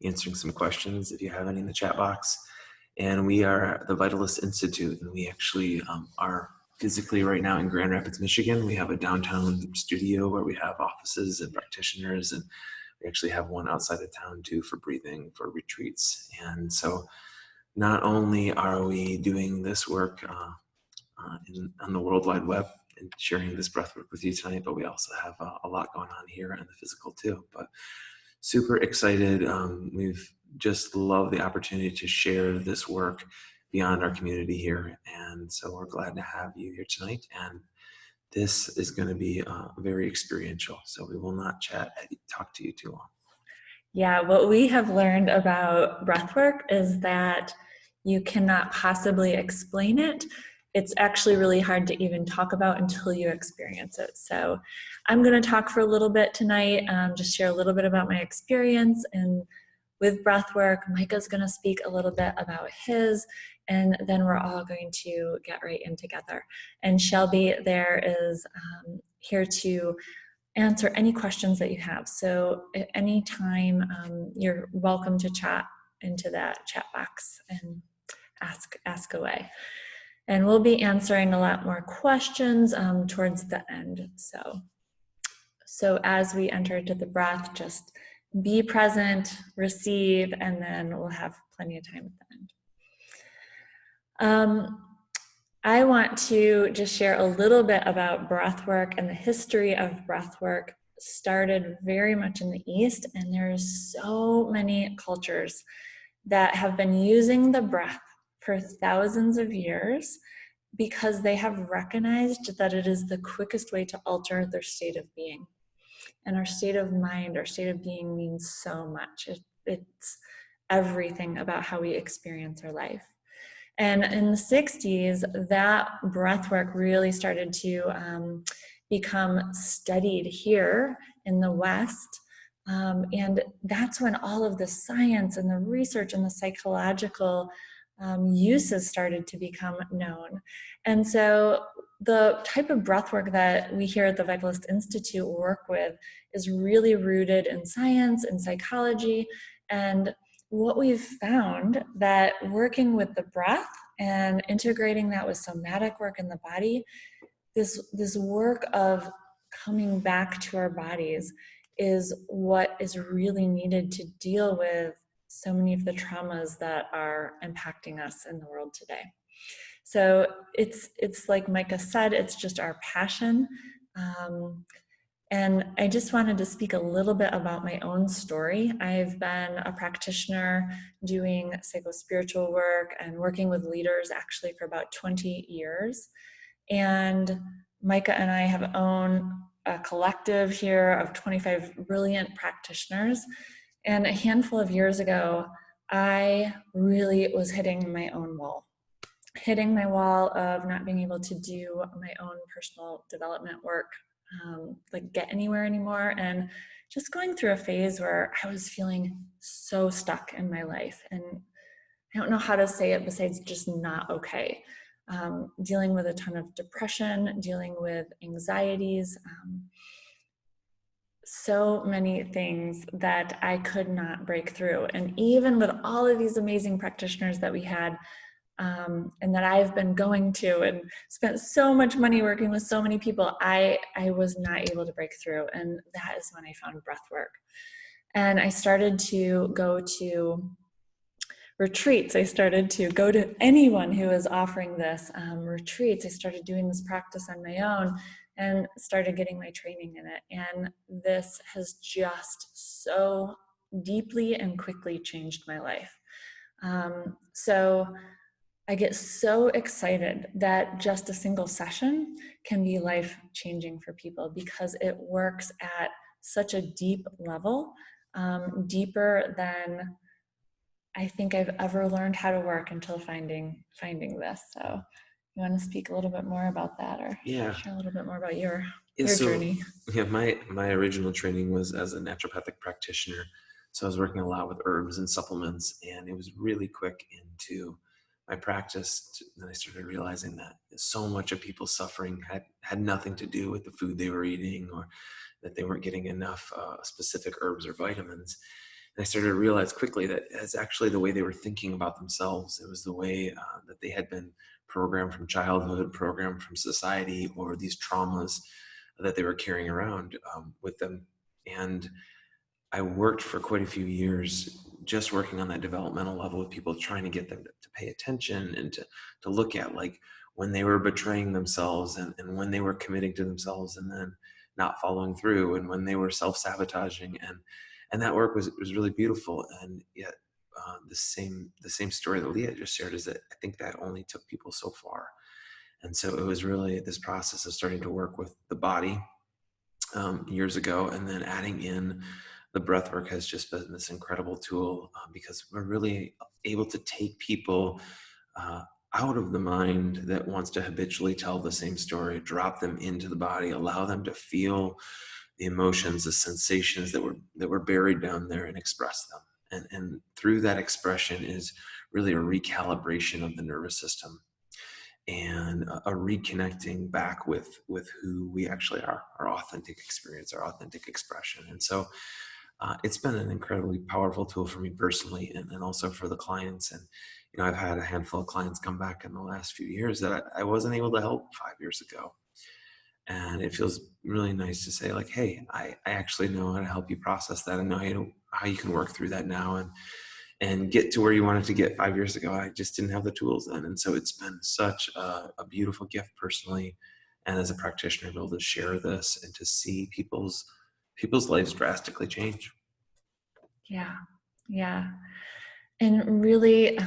answering some questions if you have any in the chat box. And we are the Vitalist Institute, and we actually are physically right now in Grand Rapids, Michigan. We have a downtown studio where we have offices and practitioners, and we actually have one outside of town too for breathing, for retreats. And so not only are we doing this work on the World Wide Web and sharing this breathwork with you tonight, but we also have a lot going on here in the physical too. But super excited. We've just loved the opportunity to share this work beyond our community here. And so we're glad to have you here tonight. And this is going to be very experiential. So we will not talk to you too long. Yeah, what we have learned about breathwork is that you cannot possibly explain it. It's actually really hard to even talk about until you experience it. So I'm going to talk for a little bit tonight, just share a little bit about my experience and with breathwork. Micah's going to speak a little bit about his, and then we're all going to get right in together. And Shelby there is here to answer any questions that you have. So at any time, you're welcome to chat into that chat box and ask away. And we'll be answering a lot more questions towards the end. So as we enter into the breath, just be present, receive, and then we'll have plenty of time at the end. I want to just share a little bit about breathwork, and the history of breathwork started very much in the East, and there's so many cultures that have been using the breath for thousands of years because they have recognized that it is the quickest way to alter their state of being. And our state of mind, our state of being means so much. It's everything about how we experience our life. And in the 60s, that breathwork really started to become studied here in the West. And that's when all of the science and the research and the psychological uses started to become known. And so the type of breathwork that we here at the Vitalist Institute work with is really rooted in science and psychology. And what we've found that working with the breath and integrating that with somatic work in the body, this work of coming back to our bodies is what is really needed to deal with so many of the traumas that are impacting us in the world today. So it's like Micah said, it's just our passion. And I just wanted to speak a little bit about my own story. I've been a practitioner doing psychospiritual work and working with leaders actually for about 20 years. And Micah and I have owned a collective here of 25 brilliant practitioners. And a handful of years ago, I really was hitting my own wall. Hitting my wall of not being able to do my own personal development work, like get anywhere anymore, and just going through a phase where I was feeling so stuck in my life, and I don't know how to say it besides just not okay. Dealing with a ton of depression, dealing with anxieties, so many things that I could not break through. And even with all of these amazing practitioners that we had, and that I've been going to and spent so much money working with so many people, I was not able to break through. And that is when I found breathwork. And I started to go to retreats. I started to go to anyone who was offering this retreats. I started doing this practice on my own and started getting my training in it. And this has just so deeply and quickly changed my life. So I get so excited that just a single session can be life-changing for people because it works at such a deep level, deeper than I think I've ever learned how to work until finding this. So you want to speak a little bit more about that, or share a little bit more about your journey? Yeah, my original training was as a naturopathic practitioner. So I was working a lot with herbs and supplements, and it was really quick into my practice. Then I started realizing that so much of people's suffering had nothing to do with the food they were eating, or that they weren't getting enough specific herbs or vitamins. And I started to realize quickly that it's actually the way they were thinking about themselves. It was the way that they had been programmed from childhood, programmed from society, or these traumas that they were carrying around with them. And I worked for quite a few years just working on that developmental level with people, trying to get them to pay attention and to look at like when they were betraying themselves, and when they were committing to themselves and then not following through, and when they were self-sabotaging. And that work was really beautiful. And yet the same story that Leah just shared is that I think that only took people so far. And so it was really this process of starting to work with the body years ago, and then adding in the breath work has just been this incredible tool, because we're really able to take people out of the mind that wants to habitually tell the same story, drop them into the body, allow them to feel the emotions, the sensations that were buried down there, and express them. And through that expression is really a recalibration of the nervous system, and a reconnecting back with who we actually are, our authentic experience, our authentic expression. And so it's been an incredibly powerful tool for me personally, and also for the clients. And I've had a handful of clients come back in the last few years that I wasn't able to help 5 years ago. And it feels really nice to say like, hey, I actually know how to help you process that, and know how you can work through that now, and get to where you wanted to get 5 years ago. I just didn't have the tools then. And so it's been such a beautiful gift personally, and as a practitioner, to be able to share this and to see people's lives drastically change. Yeah, yeah. And really,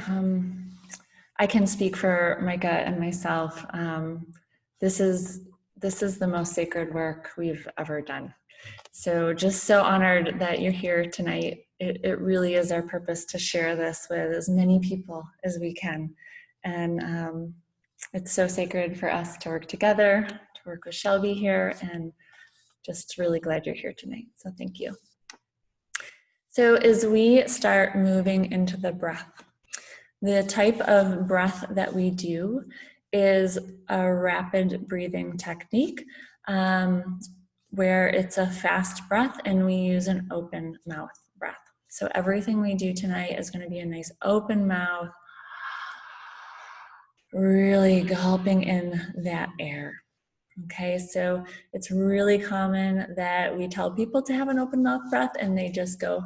I can speak for Micah and myself. This is the most sacred work we've ever done. So just so honored that you're here tonight. It really is our purpose to share this with as many people as we can. And it's so sacred for us to work together, to work with Shelby here, and just really glad you're here tonight. So thank you. So as we start moving into the breath, the type of breath that we do is a rapid breathing technique, where it's a fast breath and we use an open mouth breath. So everything we do tonight is going to be a nice open mouth, really gulping in that air. Okay, so it's really common that we tell people to have an open mouth breath and they just go,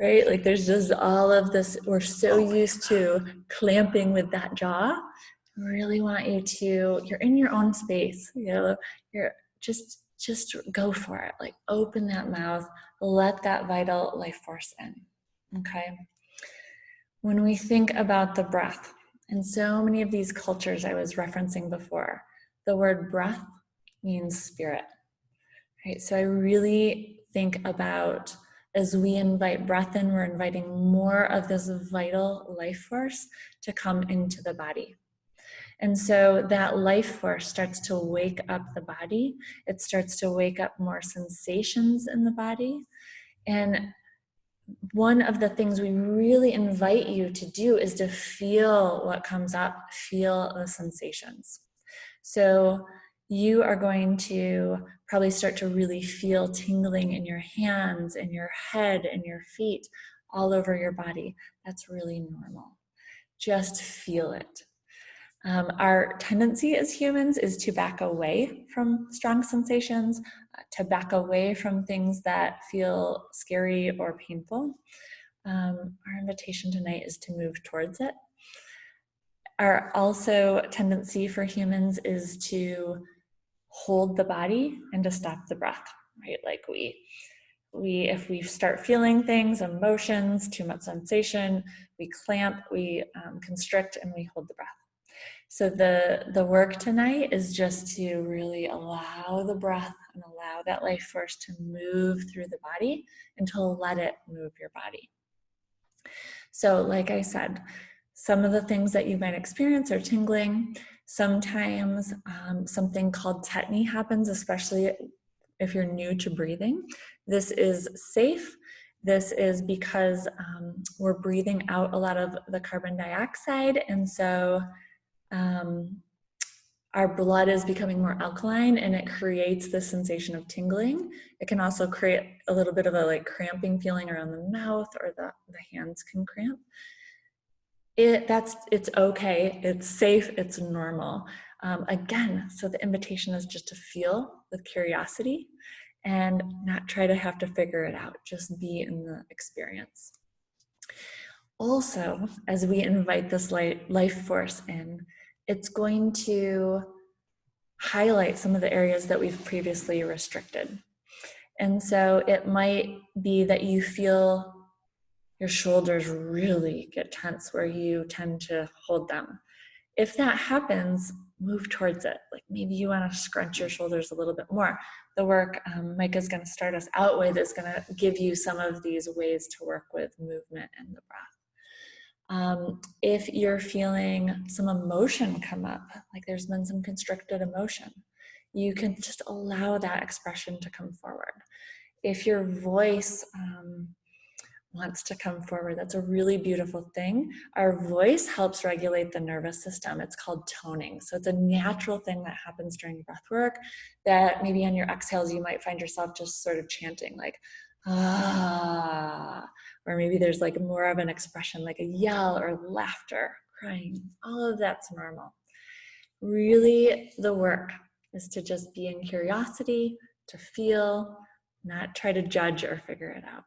right? Like there's just all of this, we're so used to clamping with that jaw. I really want you to, you're in your own space, you're just go for it. Like open that mouth, let that vital life force in, okay? When we think about the breath, in so many of these cultures I was referencing before, the word breath means spirit, right? So I really think about, as we invite breath in, we're inviting more of this vital life force to come into the body. And so that life force starts to wake up the body. It starts to wake up more sensations in the body. And one of the things we really invite you to do is to feel what comes up, feel the sensations. So you are going to probably start to really feel tingling in your hands, in your head, in your feet, all over your body. That's really normal. Just feel it. Our tendency as humans is to back away from strong sensations, to back away from things that feel scary or painful. Our invitation tonight is to move towards it. Our also tendency for humans is to hold the body and to stop the breath, right? Like if we start feeling things, emotions, too much sensation, we clamp, we constrict, and we hold the breath. So the work tonight is just to really allow the breath and allow that life force to move through the body and to let it move your body. So like I said, some of the things that you might experience are tingling. Sometimes something called tetany happens, especially if you're new to breathing. This is safe. This is because we're breathing out a lot of the carbon dioxide, and so our blood is becoming more alkaline, and it creates this sensation of tingling. It can also create a little bit of a like cramping feeling around the mouth, or the hands can cramp. It's okay, it's safe, it's normal. Again, so the invitation is just to feel with curiosity and not try to have to figure it out, just be in the experience. Also, as we invite this life force in, it's going to highlight some of the areas that we've previously restricted. And so it might be that you feel your shoulders really get tense where you tend to hold them. If that happens, move towards it. Like maybe you want to scrunch your shoulders a little bit more. The work Mike is going to start us out with is going to give you some of these ways to work with movement and the breath. If you're feeling some emotion come up, like there's been some constricted emotion, you can just allow that expression to come forward. If your voice wants to come forward, that's a really beautiful thing. Our voice helps regulate the nervous system. It's called toning. So it's a natural thing that happens during breath work, that maybe on your exhales you might find yourself just sort of chanting like, ah, or maybe there's like more of an expression like a yell or laughter, crying. All of that's normal. Really, the work is to just be in curiosity, to feel, not try to judge or figure it out.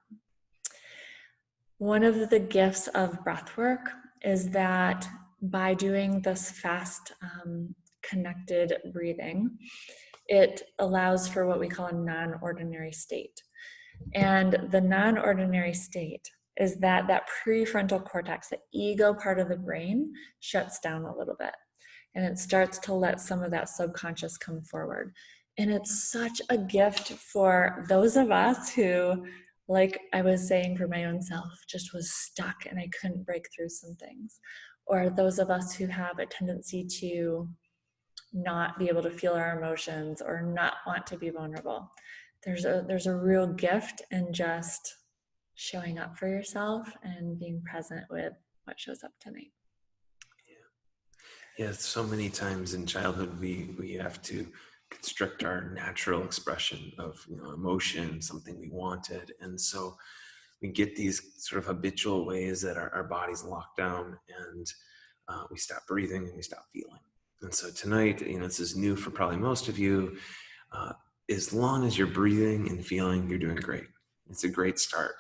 One of the gifts of breath work is that by doing this fast, connected breathing, it allows for what we call a non-ordinary state. And the non-ordinary state is that prefrontal cortex, the ego part of the brain, shuts down a little bit. And it starts to let some of that subconscious come forward. And it's such a gift for those of us who, like I was saying for my own self, just was stuck and I couldn't break through some things. Or those of us who have a tendency to not be able to feel our emotions or not want to be vulnerable. There's a real gift in just showing up for yourself and being present with what shows up tonight. Yeah, so many times in childhood we have to constrict our natural expression of emotion, something we wanted, and so we get these sort of habitual ways that our bodies lock down, and we stop breathing and we stop feeling. And so tonight, this is new for probably most of you. As long as you're breathing and feeling, you're doing great. It's a great start,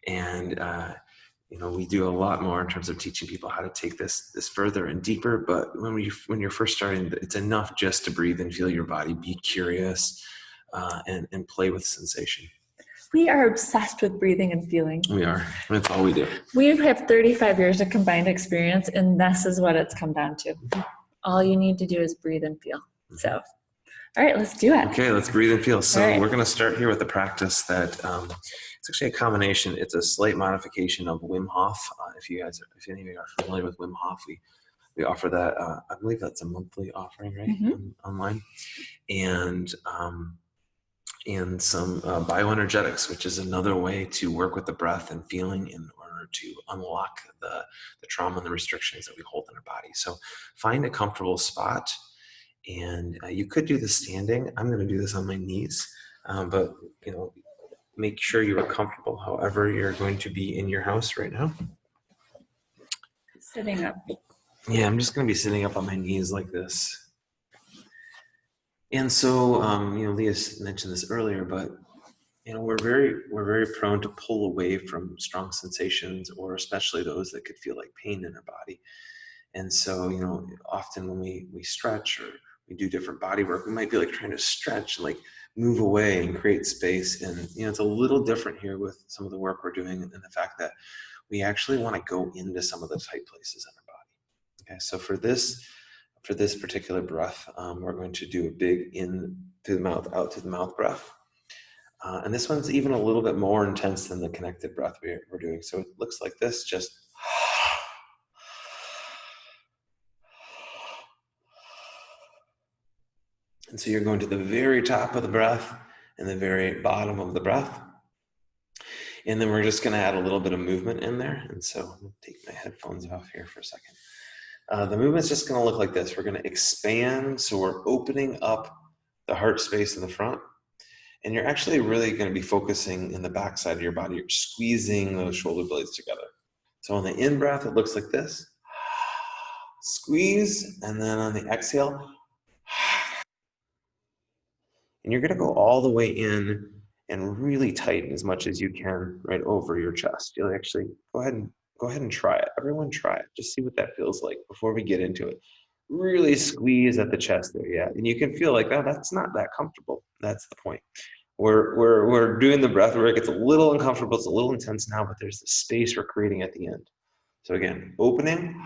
and we do a lot more in terms of teaching people how to take this further and deeper. But when you're first starting, it's enough just to breathe and feel your body, be curious, and play with sensation. We are obsessed with breathing and feeling. We are. That's all we do. We have 35 years of combined experience, and this is what it's come down to. All you need to do is breathe and feel. So, all right, let's do it. Okay, let's breathe and feel. So we're going to start here with a practice that it's actually a combination. It's a slight modification of Wim Hof. If any of you are familiar with Wim Hof, we offer that. I believe that's a monthly offering, right, online, and some bioenergetics, which is another way to work with the breath and feeling in order to unlock the trauma and the restrictions that we hold in our body. So find a comfortable spot. And you could do this standing. I'm going to do this on my knees, but make sure you are comfortable however you're going to be in your house right now. Sitting up. Yeah, I'm just going to be sitting up on my knees like this. And so, Leah mentioned this earlier, but we're very prone to pull away from strong sensations, or especially those that could feel like pain in our body. And so, often when we stretch or we do different body work, we might be like trying to stretch, like move away and create space. And, it's a little different here with some of the work we're doing, and the fact that we actually want to go into some of the tight places in our body. Okay. So for this particular breath, we're going to do a big in through the mouth, out through the mouth breath. And this one's even a little bit more intense than the connected breath we're doing. So it looks like this, just and so you're going to the very top of the breath and the very bottom of the breath. And then we're just going to add a little bit of movement in there. And so I'm going to take my headphones off here for a second. The movement's just going to look like this. We're going to expand, so we're opening up the heart space in the front, and you're actually really going to be focusing in the back side of your body. You're squeezing those shoulder blades together. So on the in-breath, it looks like this. Squeeze, and then on the exhale, and you're going to go all the way in and really tighten as much as you can right over your chest. You'll actually go ahead and try it. Everyone try it. Just see what that feels like before we get into it. Really squeeze at the chest there, yeah. And you can feel like that's not that comfortable. That's the point. We're doing the breath work. It's a little uncomfortable. It's a little intense now, but there's the space we're creating at the end. So again, opening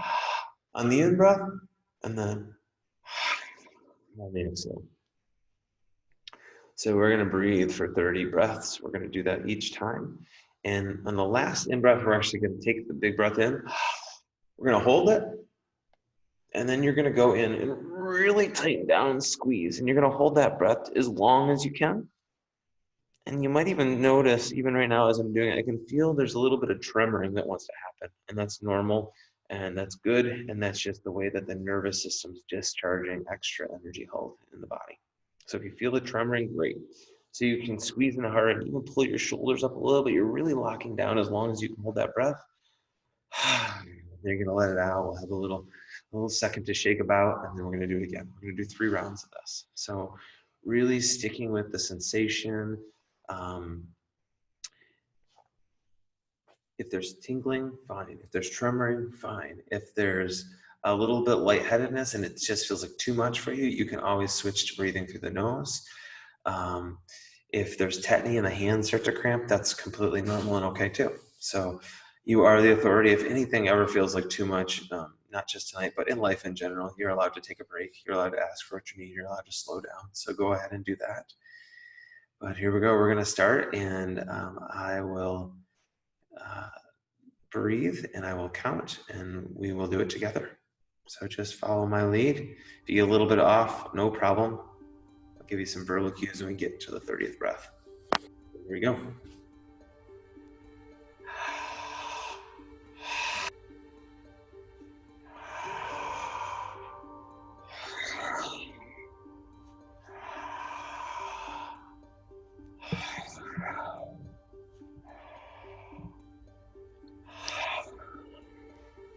on the in breath, and then on the exhale. So we're going to breathe for 30 breaths. We're going to do that each time. And on the last in-breath, we're actually going to take the big breath in. We're going to hold it. And then you're going to go in and really tighten down and squeeze. And you're going to hold that breath as long as you can. And you might even notice, even right now as I'm doing it, I can feel there's a little bit of tremoring that wants to happen. And that's normal. And that's good. And that's just the way that the nervous system's discharging extra energy held in the body. So if you feel the tremoring, great. So you can squeeze in the heart and even pull your shoulders up a little bit. You're really locking down as long as you can hold that breath. You're going to let it out. We'll have a little second to shake about, and then we're going to do it again. We're going to do 3 rounds of this. So really sticking with the sensation. If there's tingling, fine. If there's tremoring, fine. If there's a little bit lightheadedness and it just feels like too much for you, you can always switch to breathing through the nose. If there's tetany and the hands start to cramp, that's completely normal and okay too. So you are the authority. If anything ever feels like too much, not just tonight, but in life in general, you're allowed to take a break. You're allowed to ask for what you need. You're allowed to slow down. So go ahead and do that. But here we go. We're going to start, and I will breathe, and I will count, and we will do it together. So just follow my lead. If you get a little bit off, no problem. I'll give you some verbal cues when we get to the 30th breath. Here we go.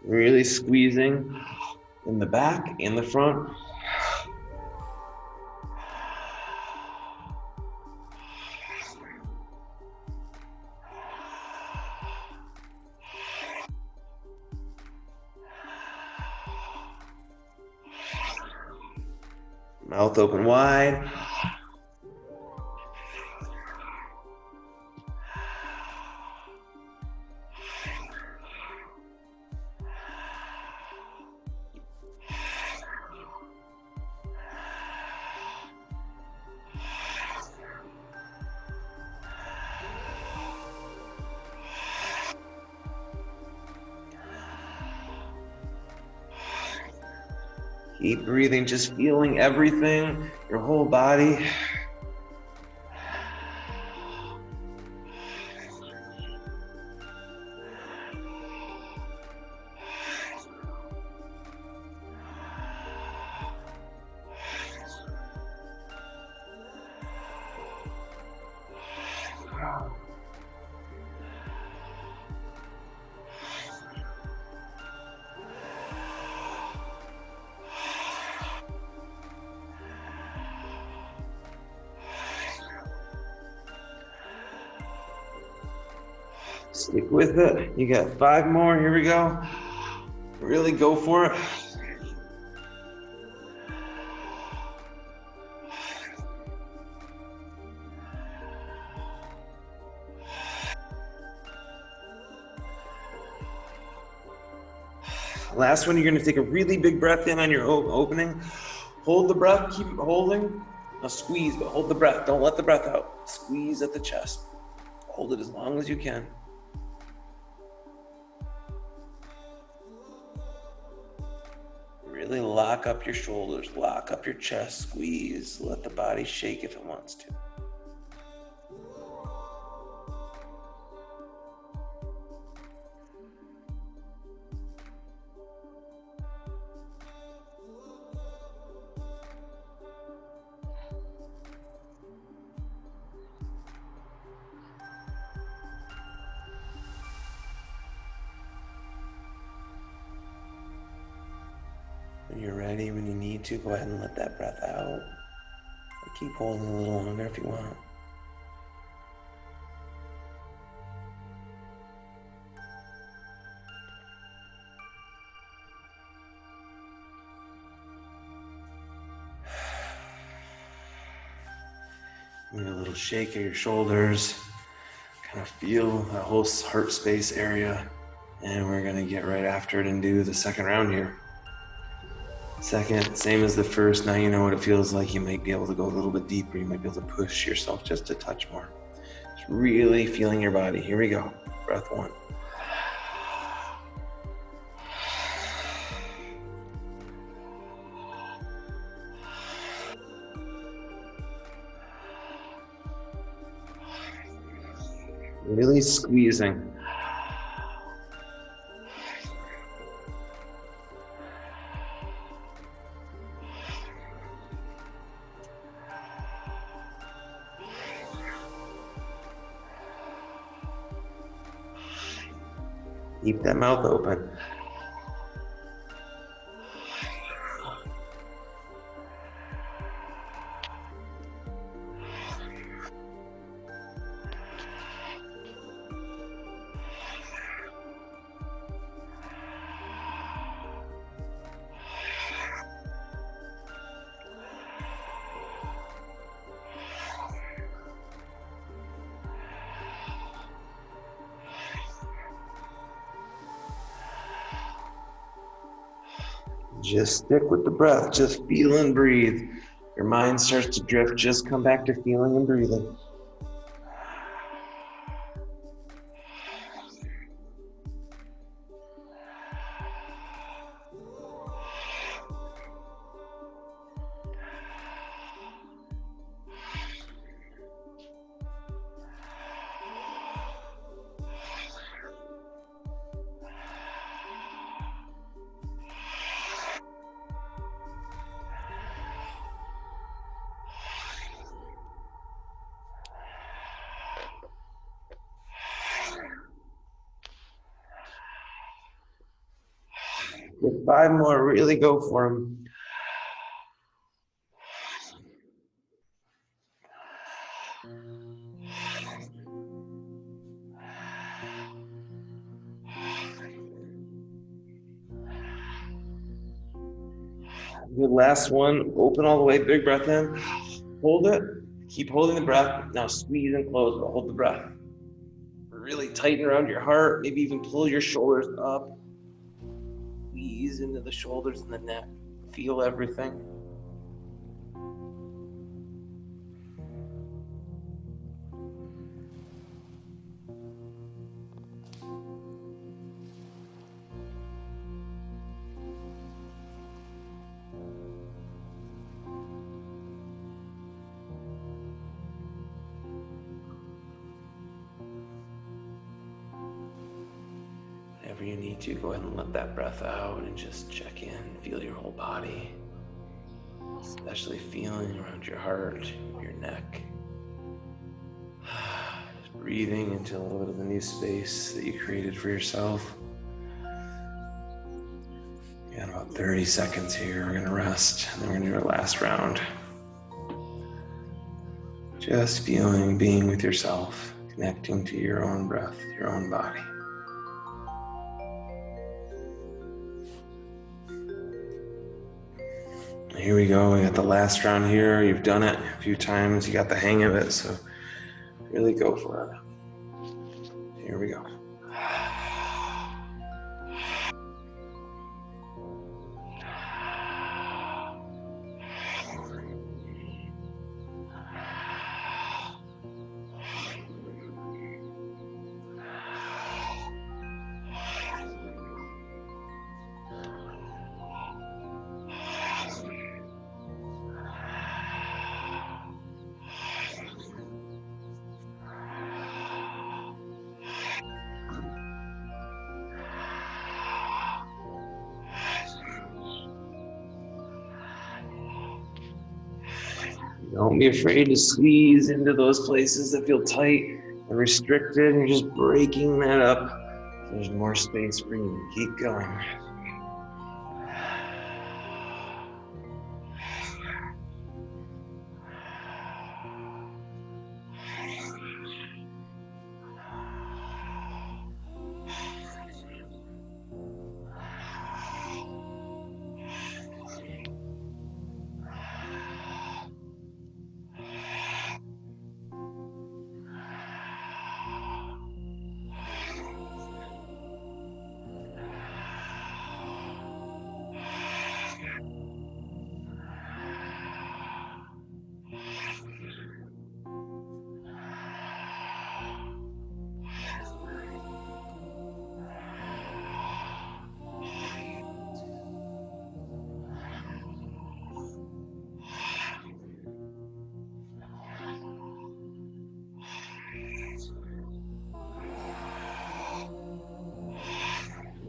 Really squeezing in the back, in the front. Mouth open wide. Keep breathing, just feeling everything, your whole body. Stick with it. You got 5 more. Here we go. Really go for it. Last one, you're going to take a really big breath in on your opening. Hold the breath. Keep holding. Now squeeze, but hold the breath. Don't let the breath out. Squeeze at the chest. Hold it as long as you can. Really lock up your shoulders, lock up your chest, squeeze. Let the body shake if it wants to. When you're ready, when you need to, go ahead and let that breath out. Or keep holding a little longer if you want. Give me a little shake of your shoulders. Kind of feel that whole heart space area. And we're gonna get right after it and do the second round here. Second, same as the first, now you know what it feels like. You might be able to go a little bit deeper. You might be able to push yourself just a touch more. Just really feeling your body. Here we go. Breath 1. Really squeezing. Keep that mouth open. Just stick with the breath, just feel and breathe. Your mind starts to drift, just come back to feeling and breathing. Get 5 more, really go for them. Good, last one, open all the way, big breath in. Hold it, keep holding the breath. Now squeeze and close, but hold the breath. Really tighten around your heart, maybe even pull your shoulders up. Squeeze into the shoulders and the neck. Feel everything. Whenever you need to, go ahead and let that breath out and just check in, feel your whole body, especially feeling around your heart, your neck. Just breathing into a little bit of the new space that you created for yourself. You got about 30 seconds here. We're gonna rest, and then we're gonna do our last round. Just feeling, being with yourself, connecting to your own breath, your own body. Here we go, we got the last round here. You've done it a few times, you got the hang of it, so really go for it. Here we go. Don't be afraid to squeeze into those places that feel tight and restricted, and you're just breaking that up. There's more space for you. Keep going.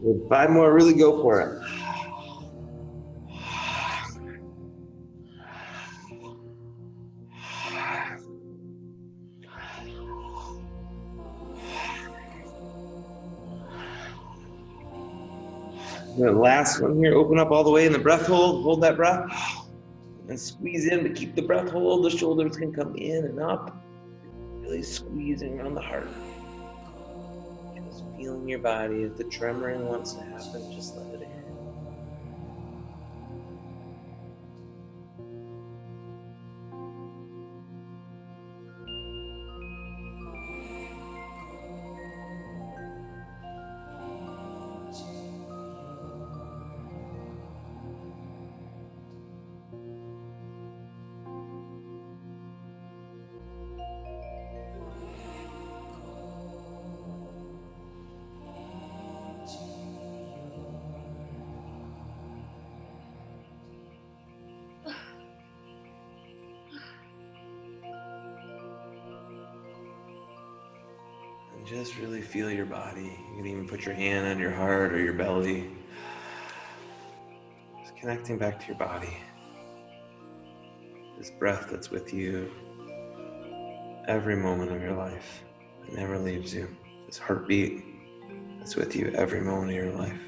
With 5 more, really go for it. The last one here, open up all the way in the breath hold that breath. And squeeze in, but keep the breath hold. The shoulders can come in and up. Really squeezing around the heart. Just feeling your body. If the tremoring wants to happen, just let it in. And just really feel your body. You can even put your hand on your heart or your belly. Just connecting back to your body. This breath that's with you every moment of your life. It never leaves you. This heartbeat that's with you every moment of your life.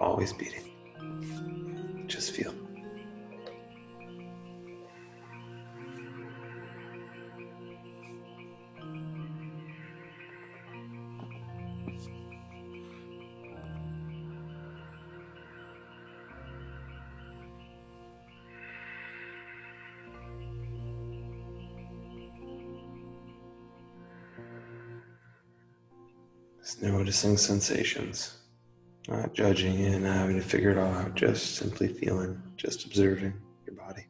Always beating. Just feel. Just noticing sensations. Not judging it, not having to figure it all out, just simply feeling, just observing your body.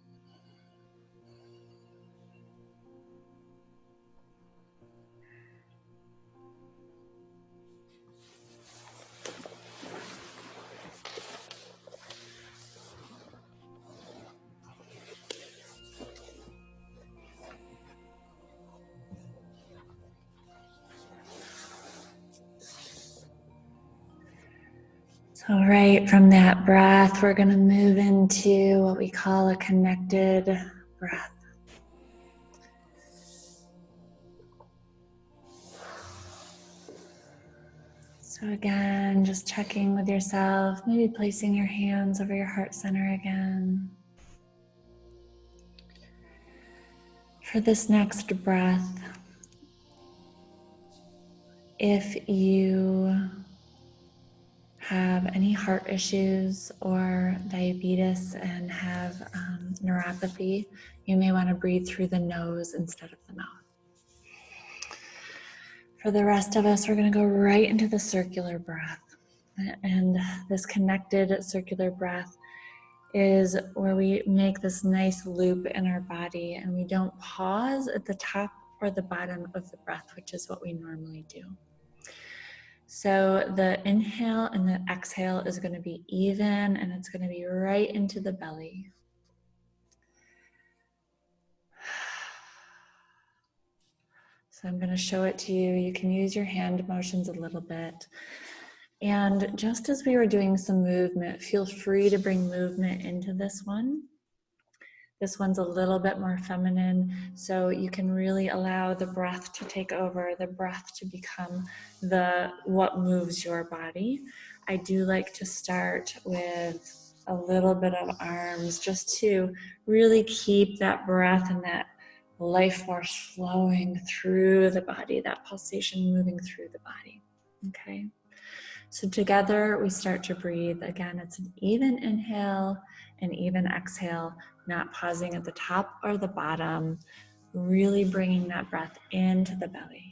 So right from that breath, we're going to move into what we call a connected breath. So again, just checking with yourself, maybe placing your hands over your heart center again. For this next breath, if you have any heart issues or diabetes and have neuropathy, you may want to breathe through the nose instead of the mouth. For the rest of us, we're going to go right into the circular breath. And this connected circular breath is where we make this nice loop in our body and we don't pause at the top or the bottom of the breath, which is what we normally do. So the inhale and the exhale is going to be even and it's going to be right into the belly. So I'm going to show it to you. You can use your hand motions a little bit. And just as we were doing some movement, feel free to bring movement into this one. This one's a little bit more feminine, so you can really allow the breath to take over, the breath to become what moves your body. I do like to start with a little bit of arms just to really keep that breath and that life force flowing through the body, that pulsation moving through the body, okay? So together we start to breathe. Again, it's an even inhale and even exhale, not pausing at the top or the bottom, really bringing that breath into the belly.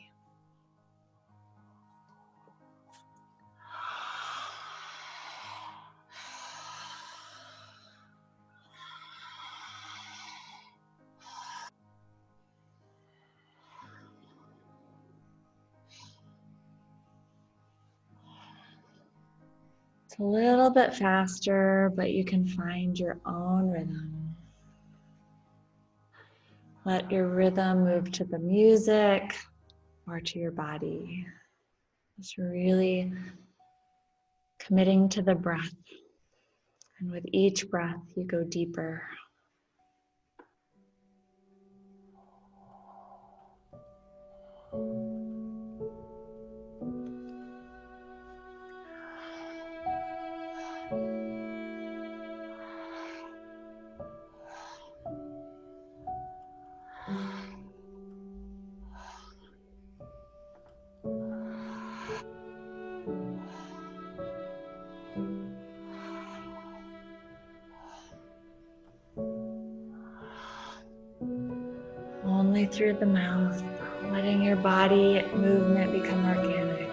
It's a little bit faster, but you can find your own rhythm. Let your rhythm move to the music or to your body. Just really committing to the breath. And with each breath, you go deeper. Only through the mouth, letting your body movement become organic.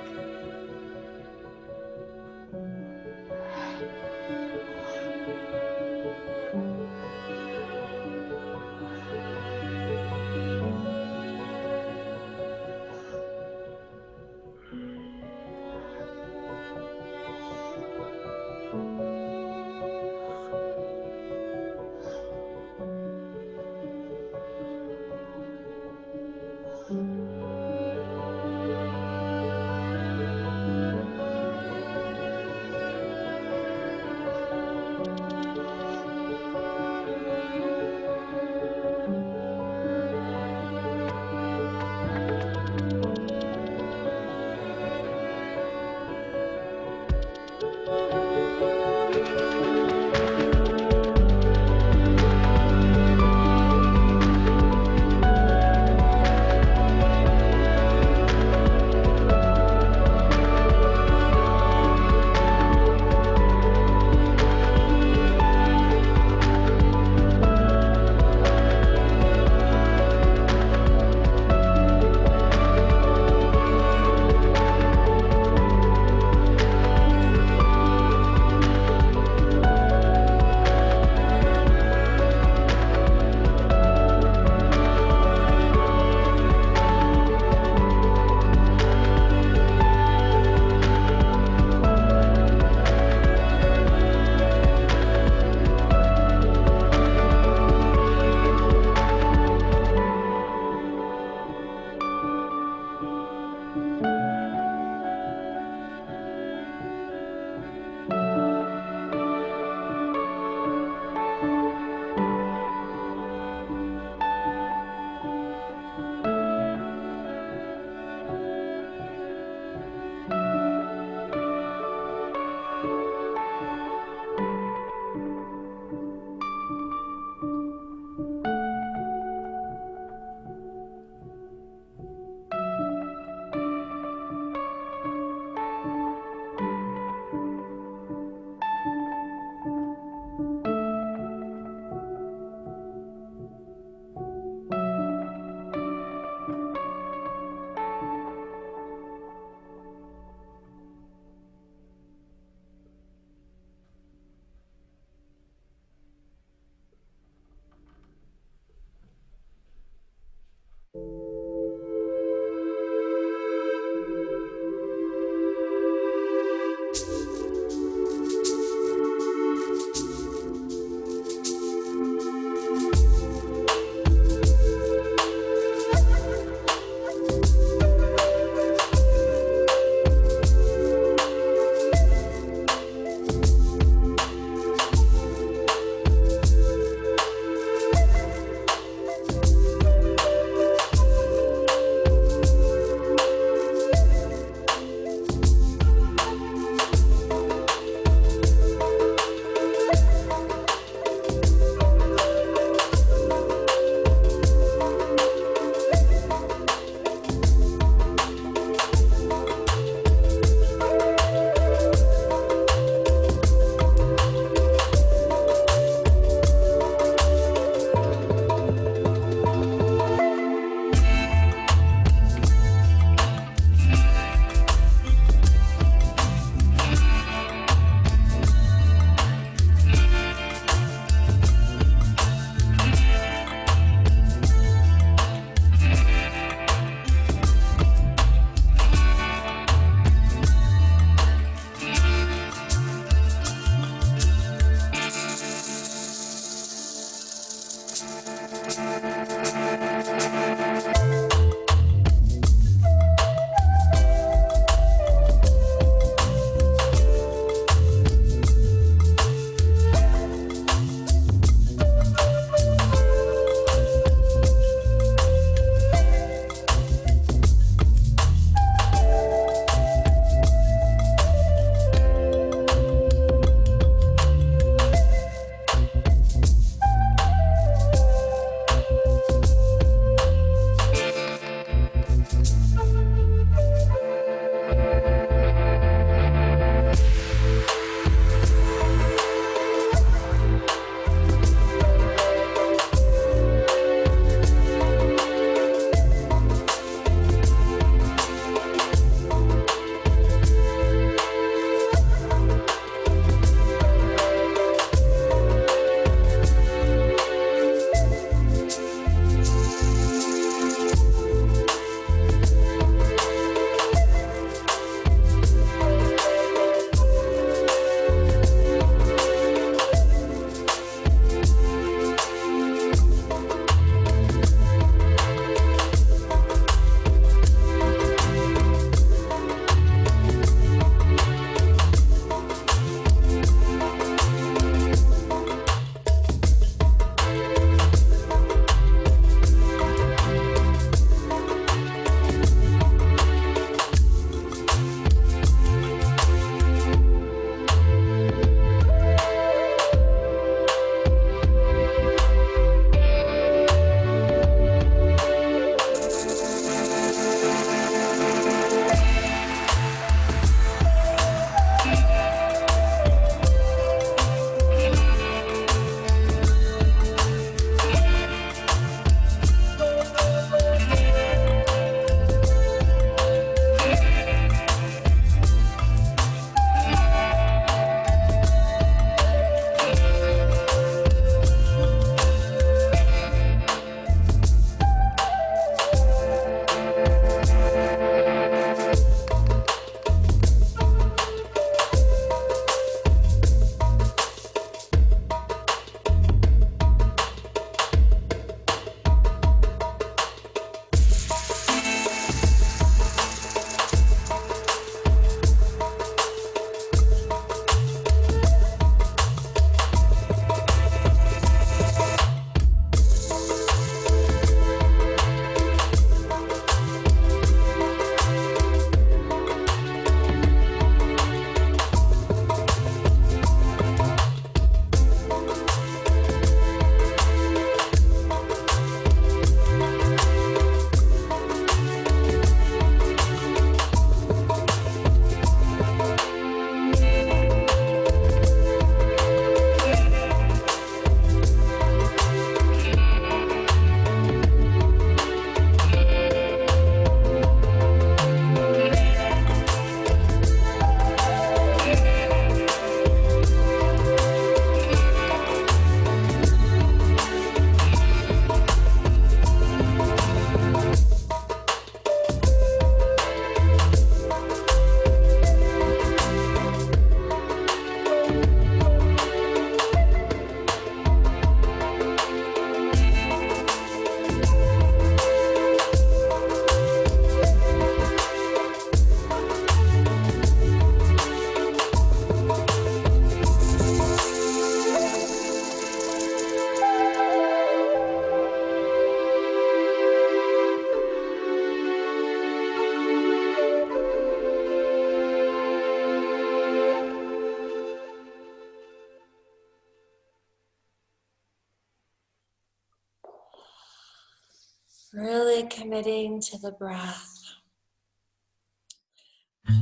really committing to the breath.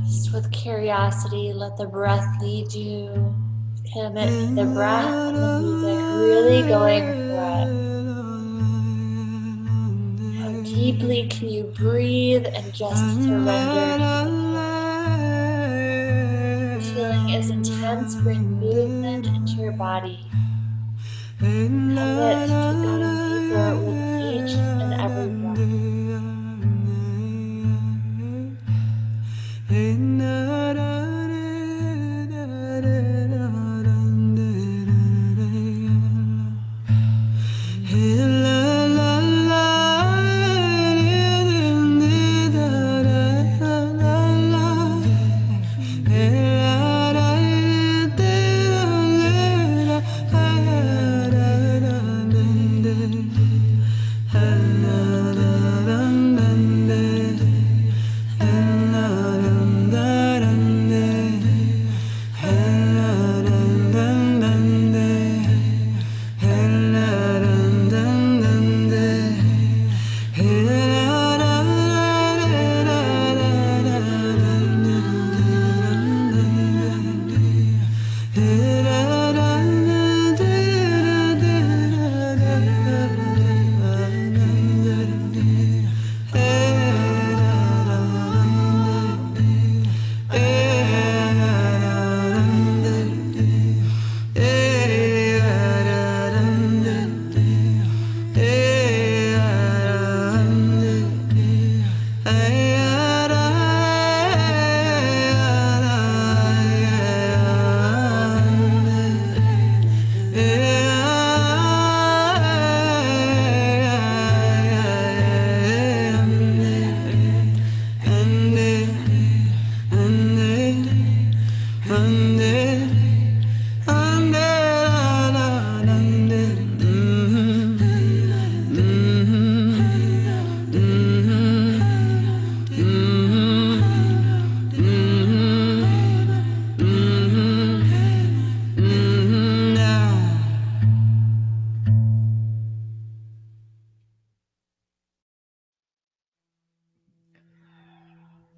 Just with curiosity, let the breath lead you. Commit to the breath and the music, really going for it. How deeply can you breathe and just surrender to the feeling? The feeling is intense. Bring movement into your body. Commit to going deeper with each and every breath.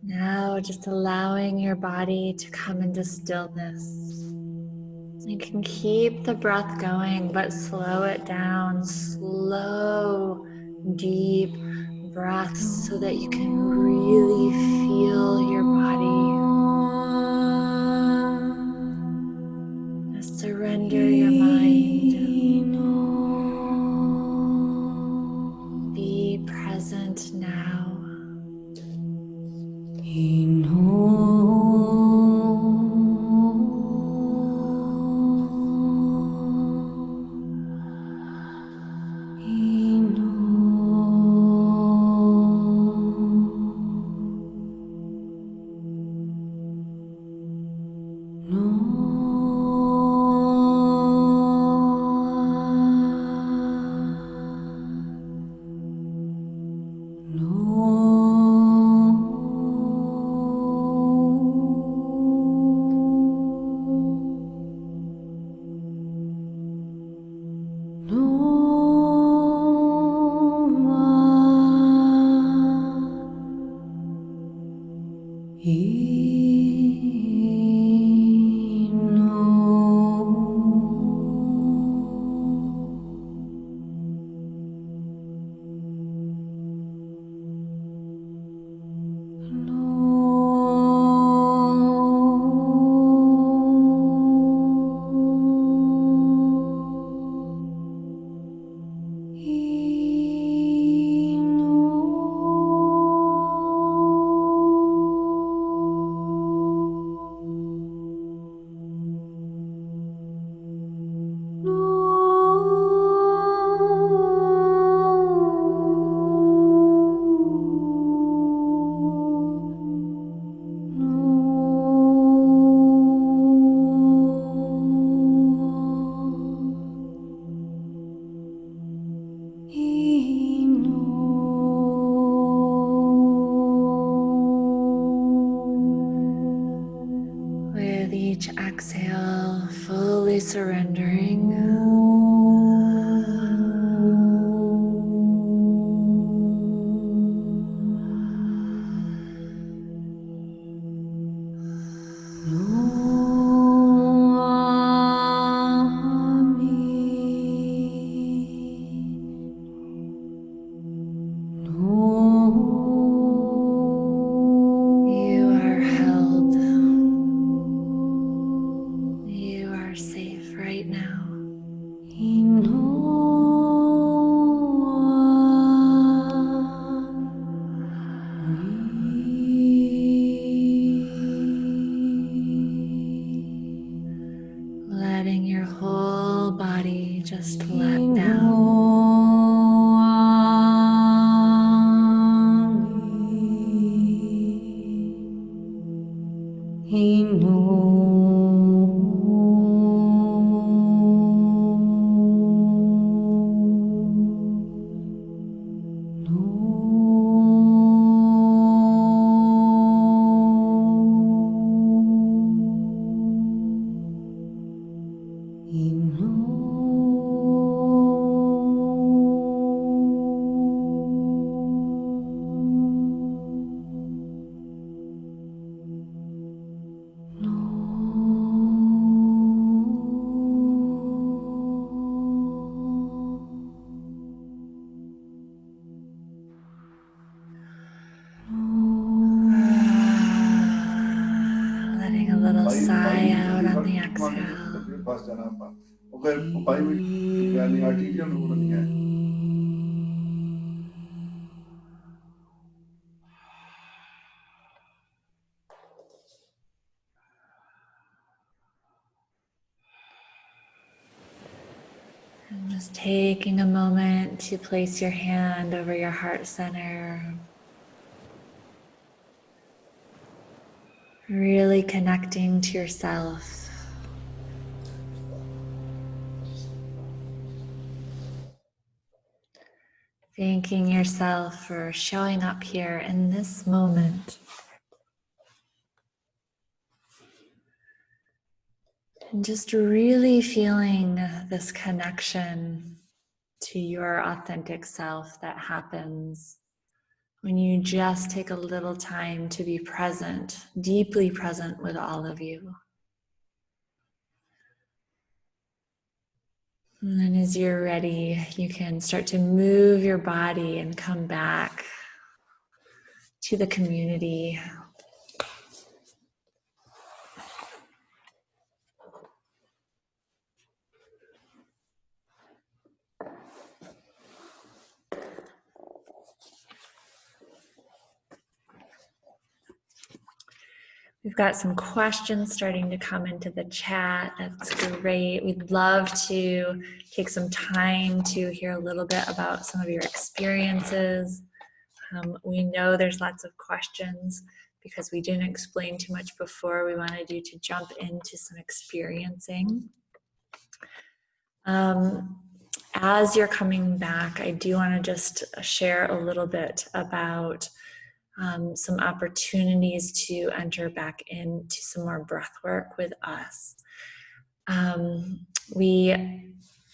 Now just allowing your body to come into stillness. You can keep the breath going, but slow it down. Slow, deep breaths so that you can really feel your body. Just surrender your mind. Be present now. With each exhale, fully surrendering. are safe right now. Letting your whole body just let down. Letting a little sigh out on the exhale. And just taking a moment to place your hand over your heart center. Really connecting to yourself. Thanking yourself for showing up here in this moment. And just really feeling this connection to your authentic self that happens when you just take a little time to be present, deeply present with all of you. And then as you're ready, you can start to move your body and come back to the community. We've got some questions starting to come into the chat. That's great. We'd love to take some time to hear a little bit about some of your experiences. We know there's lots of questions because we didn't explain too much before. We wanted you to jump into some experiencing. As you're coming back, I do want to just share a little bit about some opportunities to enter back into some more breath work with us. We,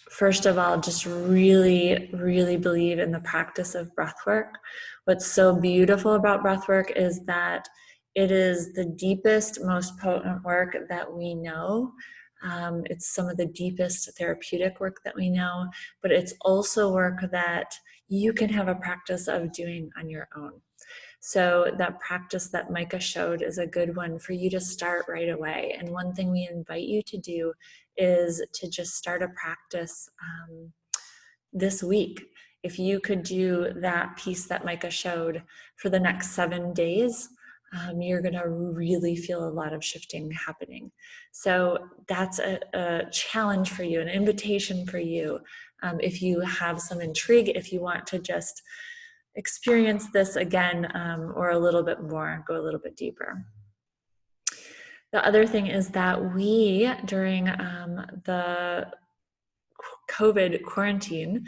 first of all, just really, really believe in the practice of breath work. What's so beautiful about breath work is that it is the deepest, most potent work that we know. It's some of the deepest therapeutic work that we know, but it's also work that you can have a practice of doing on your own. So that practice that Micah showed is a good one for you to start right away. And one thing we invite you to do is to just start a practice this week. If you could do that piece that Micah showed for the next 7 days, you're going to really feel a lot of shifting happening. So that's a challenge for you, an invitation for you. If you have some intrigue, if you want to just experience this again or a little bit more, go a little bit deeper. The other thing is that we, during the COVID quarantine,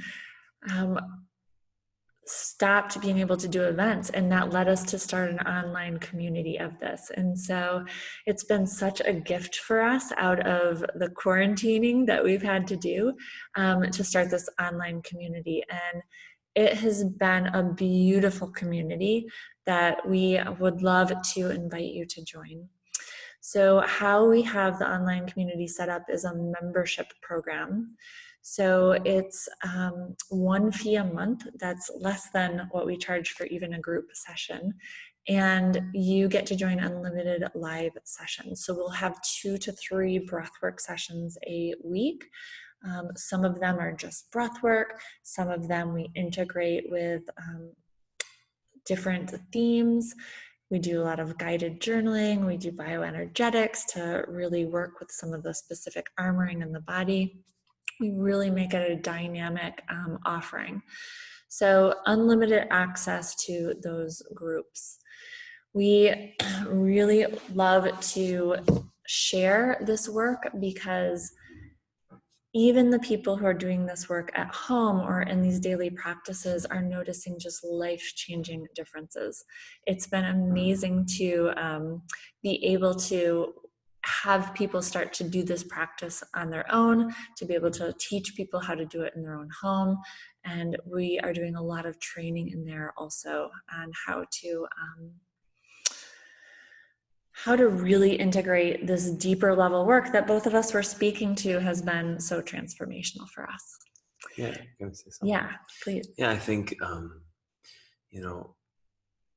stopped being able to do events, and that led us to start an online community of this. And so it's been such a gift for us out of the quarantining that we've had to do to start this online community. And it has been a beautiful community that we would love to invite you to join. So how we have the online community set up is a membership program. So it's one fee a month. That's less than what we charge for even a group session. And you get to join unlimited live sessions. So we'll have 2 to 3 breathwork sessions a week. Some of them are just breathwork. Some of them we integrate with different themes. We do a lot of guided journaling. We do bioenergetics to really work with some of the specific armoring in the body. We really make it a dynamic offering. So unlimited access to those groups. We really love to share this work because even the people who are doing this work at home or in these daily practices are noticing just life-changing differences. It's been amazing to be able to have people start to do this practice on their own, to be able to teach people how to do it in their own home. And we are doing a lot of training in there also on how to really integrate this deeper level work that both of us were speaking to has been so transformational for us. Yeah, can I say something? Yeah, please. Yeah, I think,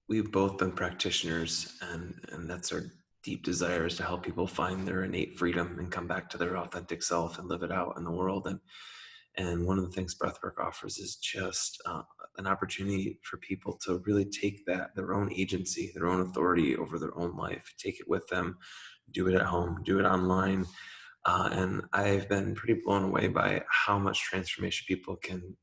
we've both been practitioners, and that's our deep desire, is to help people find their innate freedom and come back to their authentic self and live it out in the world. And one of the things breathwork offers is just an opportunity for people to really take their own agency, their own authority over their own life, take it with them, do it at home, do it online. And I've been pretty blown away by how much transformation people can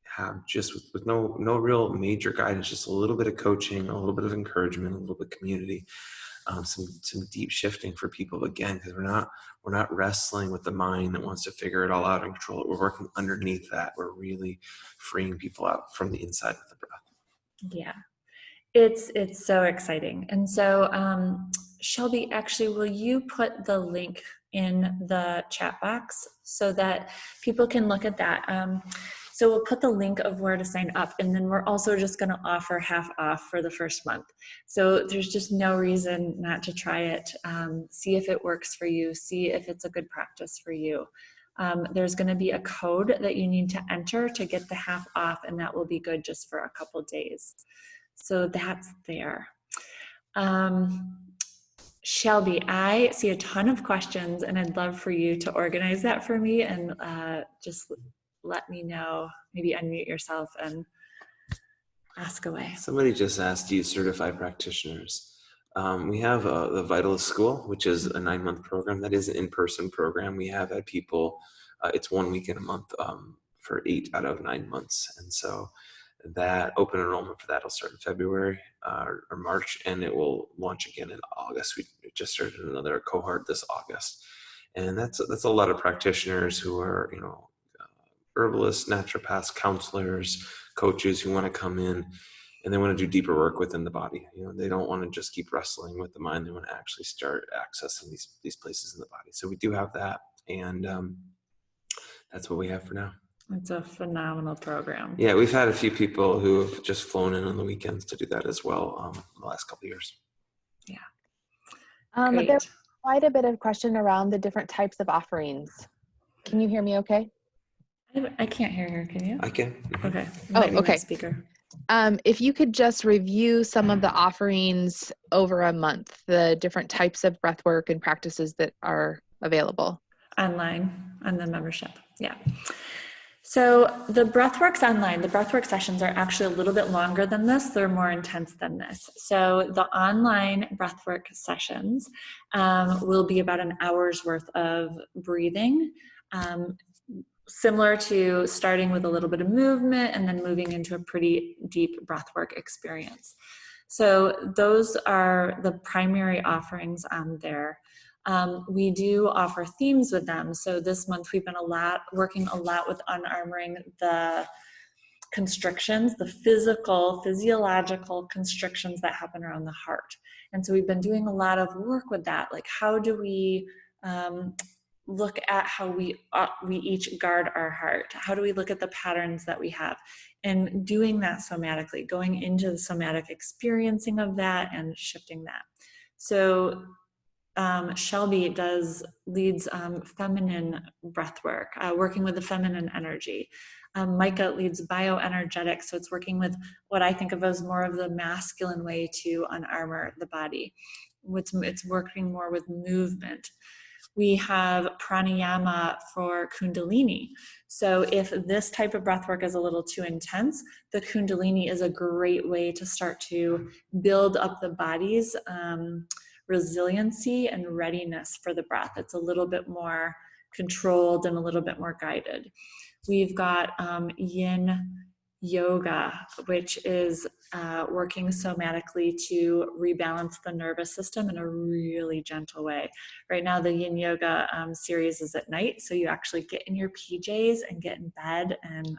have just with no real major guidance, just a little bit of coaching, a little bit of encouragement, a little bit of community. Some deep shifting for people, again, because we're not wrestling with the mind that wants to figure it all out and control it. We're working underneath that. We're really freeing people out from the inside of the breath. Yeah, it's so exciting. And so Shelby, actually, will you put the link in the chat box so that people can look at that? So we'll put the link of where to sign up, and then we're also just going to offer half off for the first month. So there's just no reason not to try it. See if it works for you. See if it's a good practice for you. There's going to be a code that you need to enter to get the half off, and that will be good just for a couple days. So that's there. Shelby, I see a ton of questions, and I'd love for you to organize that for me and just let me know, maybe unmute yourself and ask away. Somebody just asked, do you certify practitioners? We have the Vitalist School, which is a 9-month program. That is an in-person program. We have had people, it's 1 week in a month for 8 out of 9 months. And so that open enrollment for that will start in February or March, and it will launch again in August. We just started another cohort this August. And that's a lot of practitioners who are, herbalists, naturopaths, counselors, coaches who want to come in and they want to do deeper work within the body. They don't want to just keep wrestling with the mind. They want to actually start accessing these places in the body. So we do have that, and that's what we have for now. It's a phenomenal program. Yeah, we've had a few people who have just flown in on the weekends to do that as well the last couple of years. Yeah. There's quite a bit of question around the different types of offerings. Can you hear me okay? I can't hear her, can you? I can. Mm-hmm. Okay. Okay. Speaker. If you could just review some of the offerings over a month, the different types of breath work and practices that are available. Online, on the membership, yeah. So the breathworks online, the breathwork sessions are actually a little bit longer than this. They're more intense than this. So the online breathwork sessions will be about an hour's worth of breathing, similar to starting with a little bit of movement and then moving into a pretty deep breathwork experience. So those are the primary offerings on there. We do offer themes with them. So this month we've been working a lot with unarmoring the constrictions, the physiological constrictions that happen around the heart. And so we've been doing a lot of work with that. Like, how do we look at how we each guard our heart? How do we look at the patterns that we have? And doing that somatically, going into the somatic experiencing of that and shifting that. So Shelby leads feminine breath work, working with the feminine energy. Micah leads bioenergetics, so it's working with what I think of as more of the masculine way to unarmor the body. It's working more with movement. We have pranayama for kundalini. So if this type of breath work is a little too intense, the kundalini is a great way to start to build up the body's resiliency and readiness for the breath. It's a little bit more controlled and a little bit more guided. We've got yin yoga, which is working somatically to rebalance the nervous system in a really gentle way. Right now, the yin yoga series is at night, so you actually get in your PJs and get in bed, and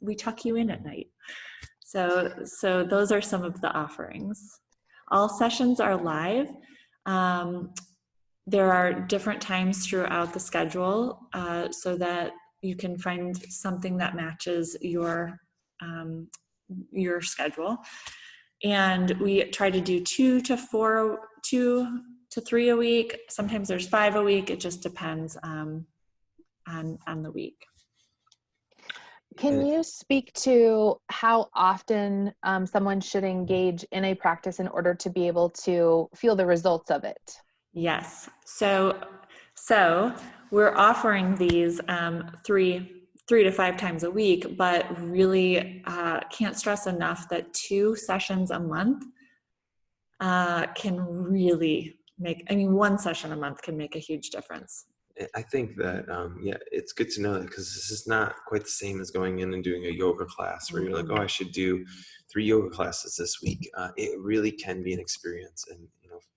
we tuck you in at night. So those are some of the offerings. All sessions are live. There are different times throughout the schedule so that you can find something that matches your schedule. And we try to do 2 to 3 a week. Sometimes there's 5 a week. It just depends on the week. Can you speak to how often someone should engage in a practice in order to be able to feel the results of it? Yes. So we're offering these 3 to 5 times a week, but really can't stress enough that 2 sessions a month can really make, 1 session a month can make a huge difference. I think that, it's good to know that, because this is not quite the same as going in and doing a yoga class where you're like, oh, I should do 3 yoga classes this week. It really can be an experience. And,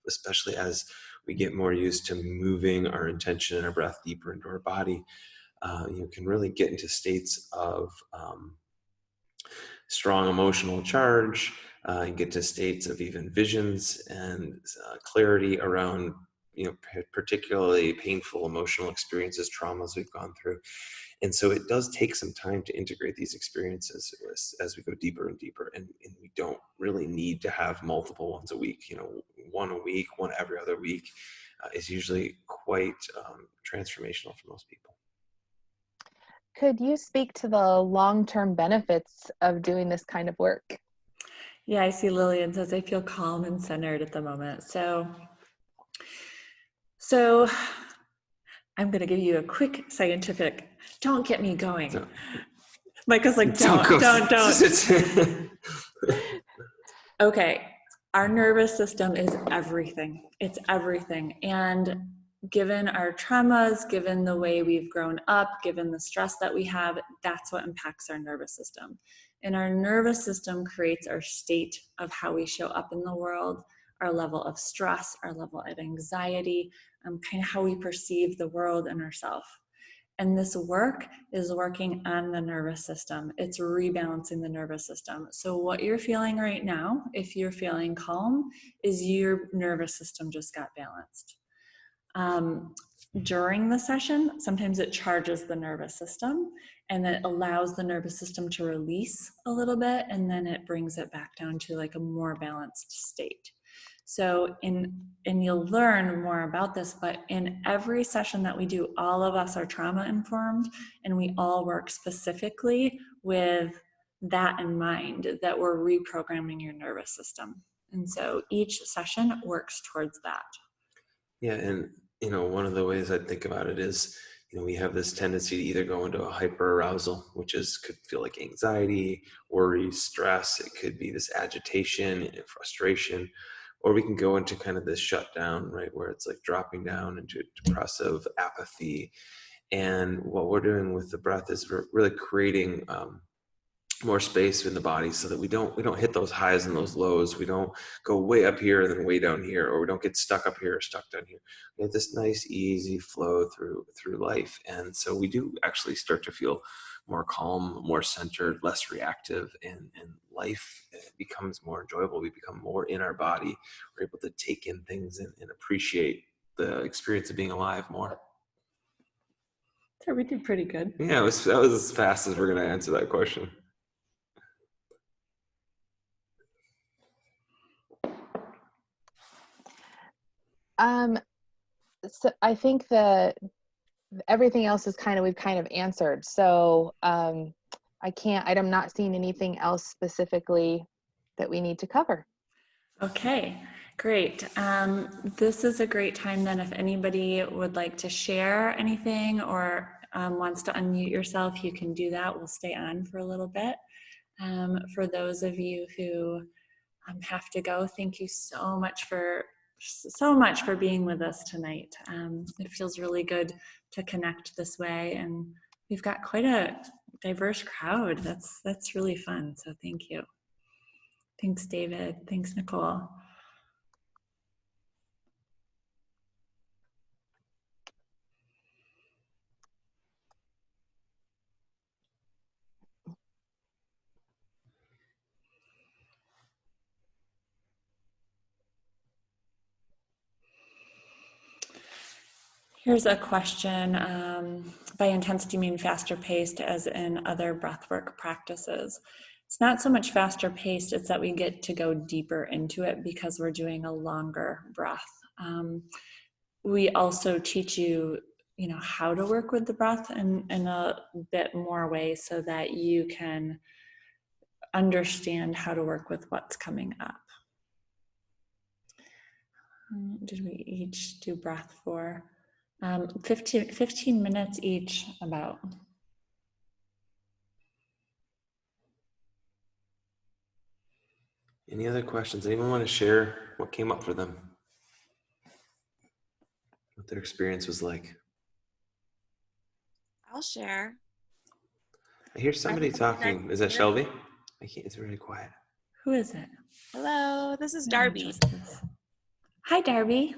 especially as we get more used to moving our intention and our breath deeper into our body, can really get into states of strong emotional charge, and get to states of even visions and clarity around particularly painful emotional experiences, traumas we've gone through. And so it does take some time to integrate these experiences as we go deeper and deeper. And we don't really need to have multiple ones a week. 1 a week, 1 every other week is usually quite transformational for most people. Could you speak to the long-term benefits of doing this kind of work? Yeah, I see Lillian says, I feel calm and centered at the moment. So I'm going to give you a quick scientific, don't get me going. No. Micah's like, don't. Okay. Our nervous system is everything. It's everything. And given our traumas, given the way we've grown up, given the stress that we have, that's what impacts our nervous system. And our nervous system creates our state of how we show up in the world, our level of stress, our level of anxiety, kind of how we perceive the world and ourselves. And this work is working on the nervous system. It's rebalancing the nervous system. So what you're feeling right now, if you're feeling calm, is your nervous system just got balanced. During the session, sometimes it charges the nervous system and it allows the nervous system to release a little bit, and then it brings it back down to like a more balanced state. So and you'll learn more about this, but in every session that we do, all of us are trauma informed, and we all work specifically with that in mind, that we're reprogramming your nervous system. And so each session works towards that. Yeah, and one of the ways I think about it is, we have this tendency to either go into a hyperarousal, which could feel like anxiety, worry, stress. It could be this agitation and frustration, or we can go into kind of this shutdown, right, where it's like dropping down into depressive apathy. And what we're doing with the breath is we're really creating more space in the body so that we don't hit those highs and those lows. We don't go way up here and then way down here, or we don't get stuck up here or stuck down here. We have this nice, easy flow through life. And so we do actually start to feel more calm, more centered, less reactive, and life becomes more enjoyable. We become more in our body. We're able to take in things and appreciate the experience of being alive more. So we did pretty good. Yeah, that was as fast as we're going to answer that question. So I think the everything else is we've kind of answered. So I'm not seeing anything else specifically that we need to cover. Okay, great. This is a great time then if anybody would like to share anything or wants to unmute yourself, you can do that. We'll stay on for a little bit. For those of you who have to go, thank you so much for being with us tonight. It feels really good to connect this way, and we've got quite a diverse crowd. That's really fun, so thank you. Thanks, David. Thanks, Nicole. Here's a question. By intensity, you mean faster paced as in other breathwork practices? It's not so much faster paced, it's that we get to go deeper into it because we're doing a longer breath. We also teach you, how to work with the breath in a bit more ways so that you can understand how to work with what's coming up. Did we each do breath for 15 minutes each about? Any other questions? Anyone want to share what came up for them? What their experience was like? I'll share. I hear somebody talking. Is that Shelby? I can't, it's really quiet. Who is it? Hello, this is Darby. Hi, Darby.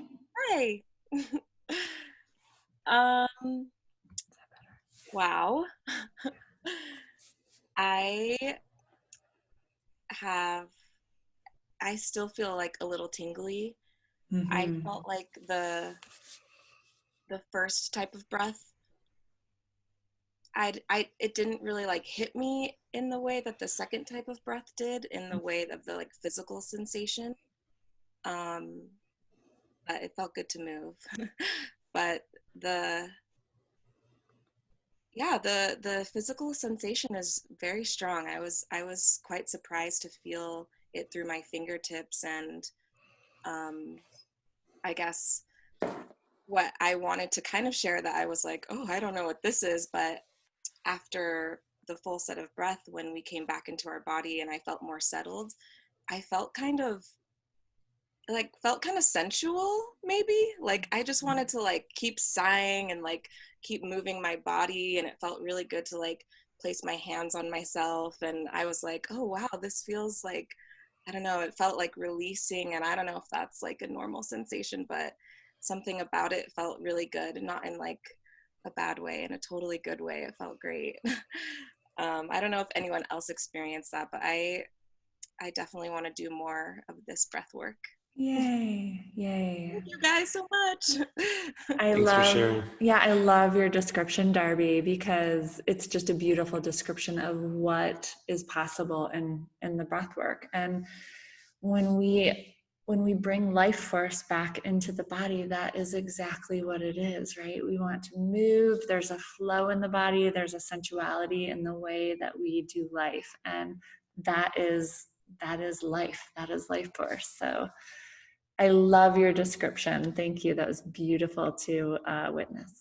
Hi. Wow. I still feel like a little tingly. Mm-hmm. I felt like the first type of breath, it didn't really like hit me in the way that the second type of breath did, in the way of the like physical sensation. It felt good to move. But the physical sensation is very strong. I was quite surprised to feel it through my fingertips, and I guess what I wanted to kind of share, that I was like, oh, I don't know what this is, but after the full set of breath, when we came back into our body and I felt more settled, I felt kind of sensual, maybe. Like I just wanted to like keep sighing and like keep moving my body, and it felt really good to like place my hands on myself, and I was like, oh wow, this feels like, I don't know, it felt like releasing, and I don't know if that's like a normal sensation, but something about it felt really good, and not in like a bad way, in a totally good way. It felt great. I don't know if anyone else experienced that, but I definitely want to do more of this breath work. Yay. Thank you guys so much. Thanks for sharing. Yeah, I love your description, Darby, because it's just a beautiful description of what is possible in the breath work. And when we bring life force back into the body, that is exactly what it is, right? We want to move. There's a flow in the body. There's a sensuality in the way that we do life. And that is life. That is life force. So I love your description. Thank you. That was beautiful to witness.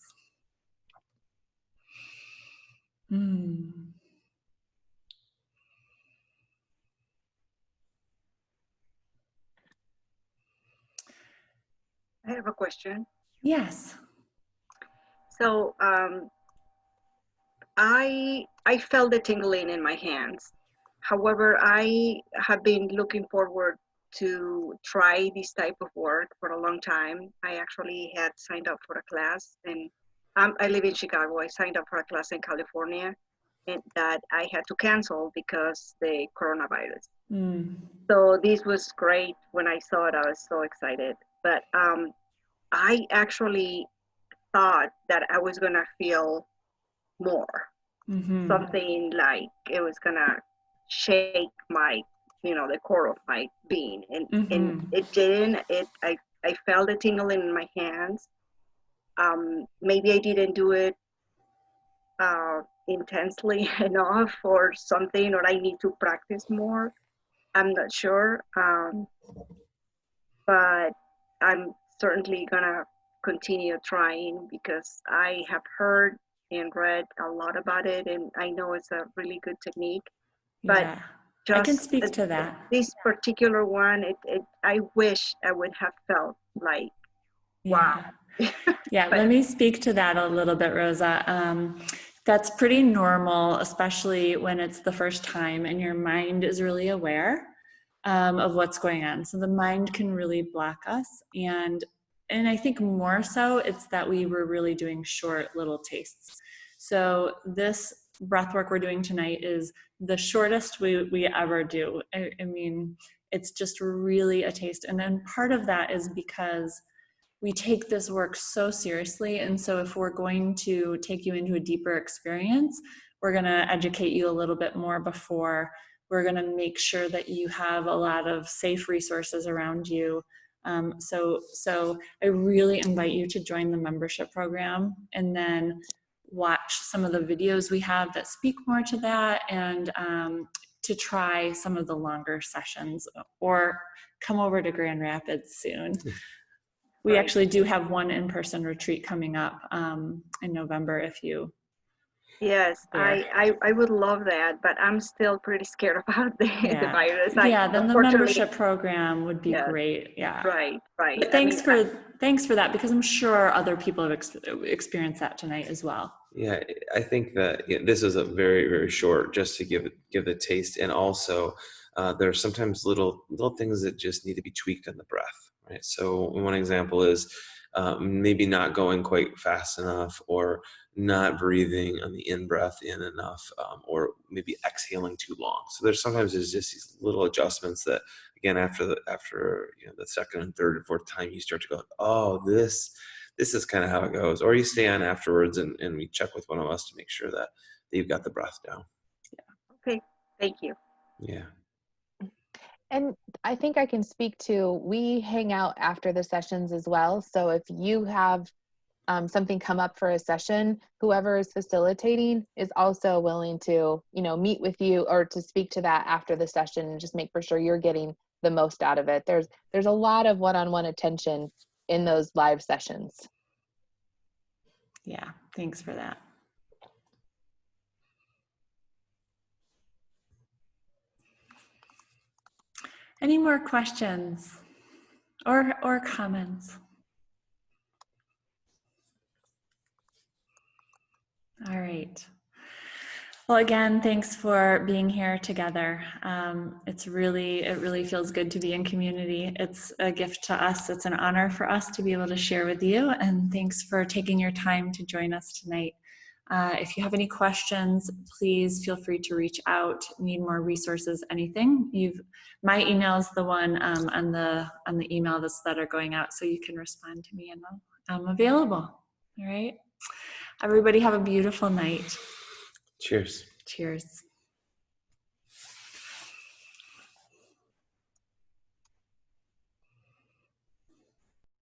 I have a question. Yes. So I felt the tingling in my hands. However, I have been looking forward to try this type of work for a long time. I actually had signed up for a class, and I live in Chicago. I signed up for a class in California, and that I had to cancel because the coronavirus. So this was great. When I saw it, I was so excited. But I actually thought that I was gonna feel more, something like it was gonna shake my, the core of my being, and it didn't. I felt the tingling in my hands. Maybe I didn't do it intensely enough or something, or I need to practice more. I'm not sure, but I'm certainly gonna continue trying because I have heard and read a lot about it, and I know it's a really good technique. But Yeah, I can just speak to that. this particular one, I wish I would have felt like, wow. Yeah, But let me speak to that a little bit, Rosa. That's pretty normal, especially when it's the first time and your mind is really aware of what's going on. So the mind can really block us. And I think more so it's that we were really doing short little tastes. So this breath work we're doing tonight is the shortest we ever do. I mean, it's just really a taste. And then part of that is because we take this work so seriously. And so if we're going to take you into a deeper experience, we're going to educate you a little bit more before. We're going to make sure that you have a lot of safe resources around you. So I really invite you to join the membership program and then watch some of the videos we have that speak more to that, and to try some of the longer sessions, or come over to Grand Rapids soon. We Right. actually do have one in-person retreat coming up in November if you. yes, Yeah. I would love that, but I'm still pretty scared about the virus. Yeah, then the Unfortunately, membership program would be yes, great. Yeah. right. But I mean, thanks for that, because I'm sure other people have experienced that tonight as well. Yeah, I think that this is a very, very short, just to give a taste, and also there are sometimes little things that just need to be tweaked on the breath, right? So one example is maybe not going quite fast enough, or not breathing on the in breath in enough, or maybe exhaling too long. So there's just these little adjustments that, again, after the second and third and fourth time, you start to go, oh, this is kind of how it goes. Or you stay on afterwards, and we check with one of us to make sure that you've got the breath down. okay, thank you. Yeah. And I think I can speak to, we hang out after the sessions as well. So if you have something come up for a session, whoever is facilitating is also willing to, meet with you or to speak to that after the session, and just make for sure you're getting the most out of it. There's a lot of one-on-one attention in those live sessions. Yeah, thanks for that. Any more questions or comments? All right. Well, again, thanks for being here together. It really feels good to be in community. It's a gift to us. It's an honor for us to be able to share with you. And thanks for taking your time to join us tonight. If you have any questions, please feel free to reach out. Need more resources, anything. My email is the one on the email lists that are going out, so you can respond to me, and I'm available. All right. Everybody have a beautiful night. Cheers. Cheers.